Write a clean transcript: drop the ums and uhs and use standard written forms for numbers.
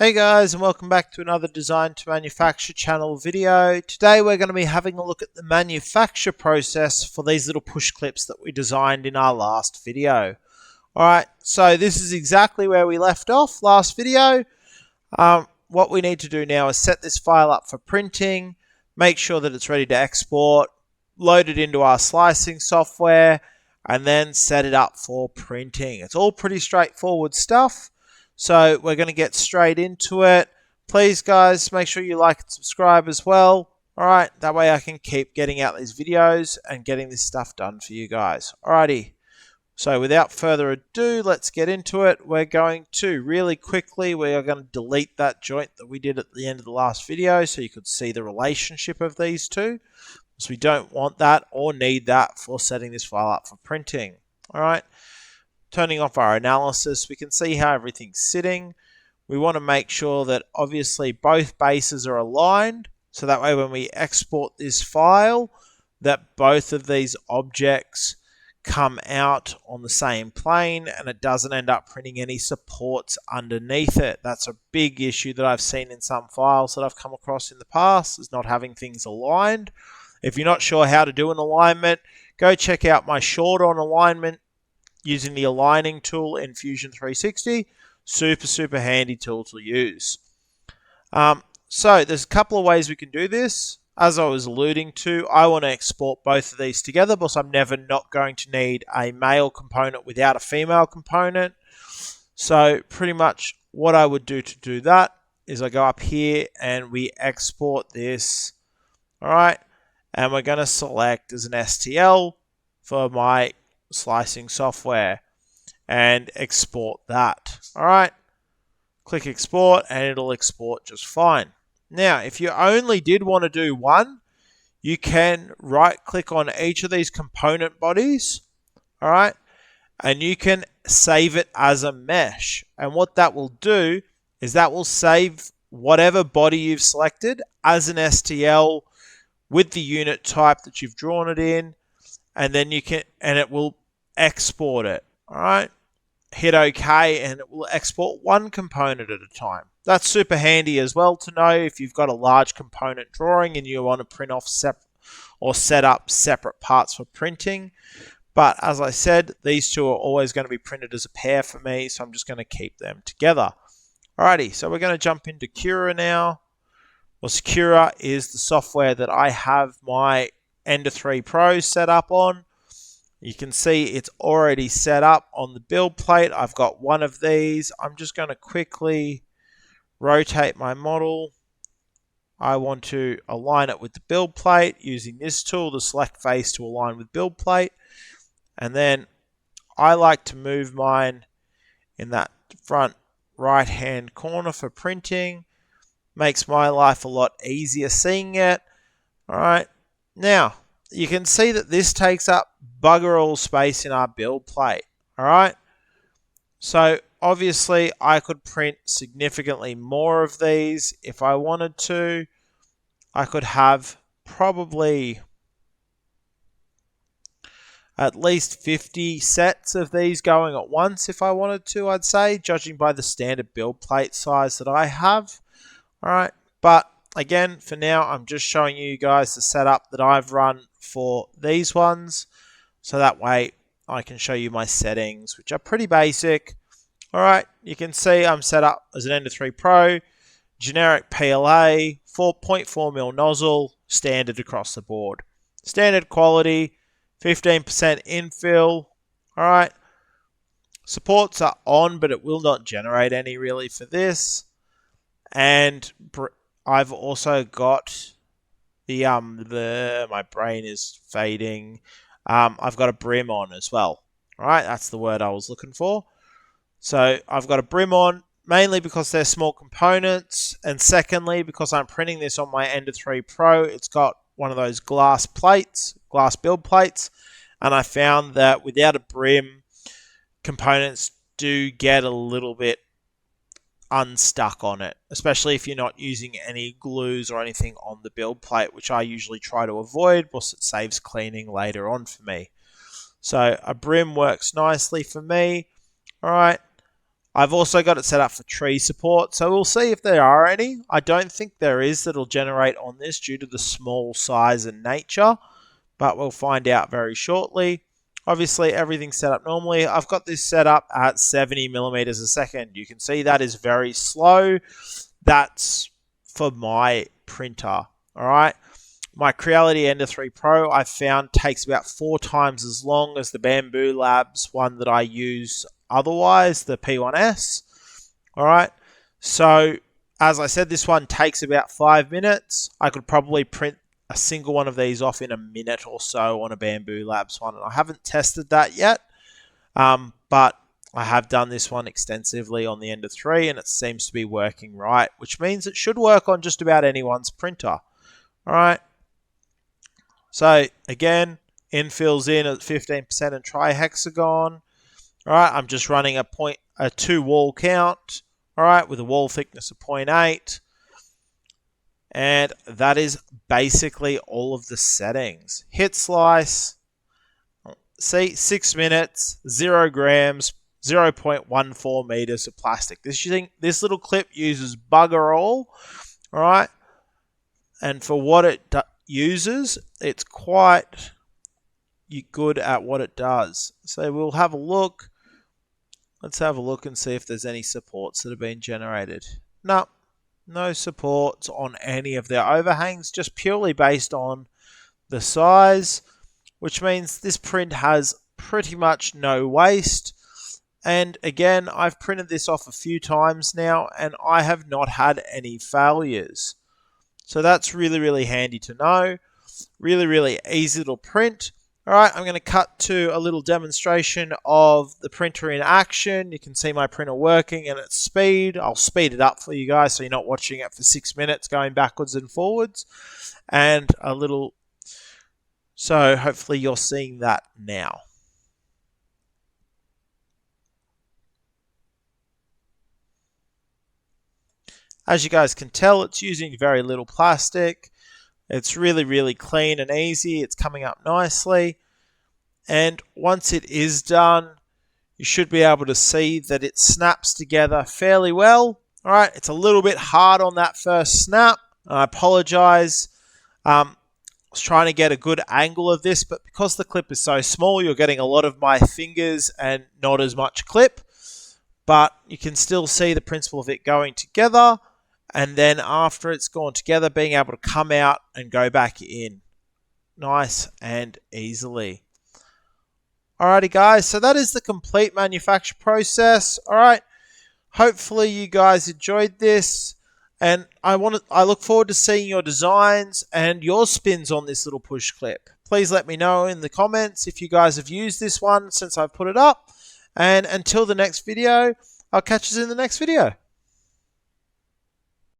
Hey guys, and welcome back to another Design to Manufacture channel video. Today we're going to be having a look at the manufacture process for these little push clips that we designed in our last video. Alright, so this is exactly where we left off last video. What we need to do now is set this file up for printing, make sure that it's ready to export, load it into our slicing software, and then set it up for printing. It's all pretty straightforward stuff. So we're going to get straight into it. Please guys, make sure you like and subscribe as well. Alright, that way I can keep getting out these videos and getting this stuff done for you guys. Alrighty, so without further ado, let's get into it. We're going to, really quickly, we are going to delete that joint that we did at the end of the last video so you could see the relationship of these two. So we don't want that or need that for setting this file up for printing. Alright. Turning off our analysis, we can see how everything's sitting. We want to make sure that obviously both bases are aligned, so that way when we export this file, that both of these objects come out on the same plane and it doesn't end up printing any supports underneath it. That's a big issue that I've seen in some files that I've come across in the past, is not having things aligned. If you're not sure how to do an alignment, go check out my short on alignment using the aligning tool in Fusion 360. Super handy tool to use. So there's a couple of ways we can do this. As I was alluding to, I want to export both of these together because I'm never not going to need a male component without a female component. So pretty much what I would do to do that is I go up here and we export this. Alright, and we're going to select as an STL for my slicing software and export that. Alright, click export and it'll export just fine. Now if you only did want to do one, you can right click on each of these component bodies, alright, and you can save it as a mesh. And what that will do is that will save whatever body you've selected as an STL with the unit type that you've drawn it in, and then you can, and it will export it. Alright, hit OK and it will export one component at a time. That's super handy as well to know if you've got a large component drawing and you want to print off or set up separate parts for printing. But as I said, these two are always going to be printed as a pair for me, so I'm just going to keep them together. Alrighty, so we're going to jump into Cura now. Well, Cura is the software that I have my Ender 3 Pro set up on. You can see it's already set up on the build plate. I've got one of these. I'm just going to quickly rotate my model. I want to align it with the build plate using this tool, the select face to align with build plate. And then I like to move mine in that front right hand corner for printing. Makes my life a lot easier seeing it. Alright, now you can see that this takes up bugger all space in our build plate. Alright, so obviously I could print significantly more of these if I wanted to. I could have probably at least 50 sets of these going at once if I wanted to, I'd say, judging by the standard build plate size that I have. Alright, but again, for now, I'm just showing you guys the setup that I've run for these ones. So that way, I can show you my settings, which are pretty basic. Alright, you can see I'm set up as an Ender 3 Pro, generic PLA, 4.4mm nozzle, standard across the board. Standard quality, 15% infill. Alright, supports are on, but it will not generate any really for this. And I've also got my brain is fading. I've got a Brim on as well. Alright, that's the word I was looking for. So I've got a Brim on, mainly because they're small components, and secondly because I'm printing this on my Ender 3 Pro. It's got one of those glass plates, glass build plates, and I found that without a Brim, components do get a little bit unstuck on it, especially if you're not using any glues or anything on the build plate, which I usually try to avoid because it saves cleaning later on for me. So a Brim works nicely for me. Alright, I've also got it set up for tree support, so we'll see if there are any. I don't think there is that'll generate on this due to the small size and nature, but we'll find out very shortly. Obviously, everything's set up normally. I've got this set up at 70 millimeters a second. You can see that is very slow. That's for my printer, all right? My Creality Ender 3 Pro, I've found, takes about 4 times as long as the Bamboo Labs one that I use otherwise, the P1S. All right. So, as I said, this one takes about 5 minutes. I could probably print a single one of these off in a minute or so on a Bamboo Labs one. And I haven't tested that yet, but I have done this one extensively on the Ender 3, and it seems to be working right, which means it should work on just about anyone's printer. All right. So, again, infill's in at 15% and trihexagon. All right, I'm just running a 2 wall count, all right, with a wall thickness of 0.8. And that is basically all of the settings. Hit slice, see, 6 minutes, 0 grams, 0.14 meters of plastic. This little clip uses bugger all right? And for what it uses, it's quite good at what it does. So we'll have a look. Let's have a look and see if there's any supports that have been generated. No supports on any of their overhangs, just purely based on the size, which means this print has pretty much no waste. And again, I've printed this off a few times now, and I have not had any failures. So that's really, really handy to know. Really, really easy to print. All right, I'm going to cut to a little demonstration of the printer in action. You can see my printer working and its speed. I'll speed it up for you guys so you're not watching it for 6 minutes going backwards and forwards. And a little... So hopefully you're seeing that now. As you guys can tell, it's using very little plastic. It's really, really clean and easy. It's coming up nicely. And once it is done, you should be able to see that it snaps together fairly well. All right, it's a little bit hard on that first snap. I apologize. I was trying to get a good angle of this, but because the clip is so small, you're getting a lot of my fingers and not as much clip. But you can still see the principle of it going together. And then after it's gone together, being able to come out and go back in. Nice and easily. Alrighty guys, so that is the complete manufacture process. Alright, hopefully you guys enjoyed this. And I look forward to seeing your designs and your spins on this little push clip. Please let me know in the comments if you guys have used this one since I've put it up. And until the next video, I'll catch you in the next video.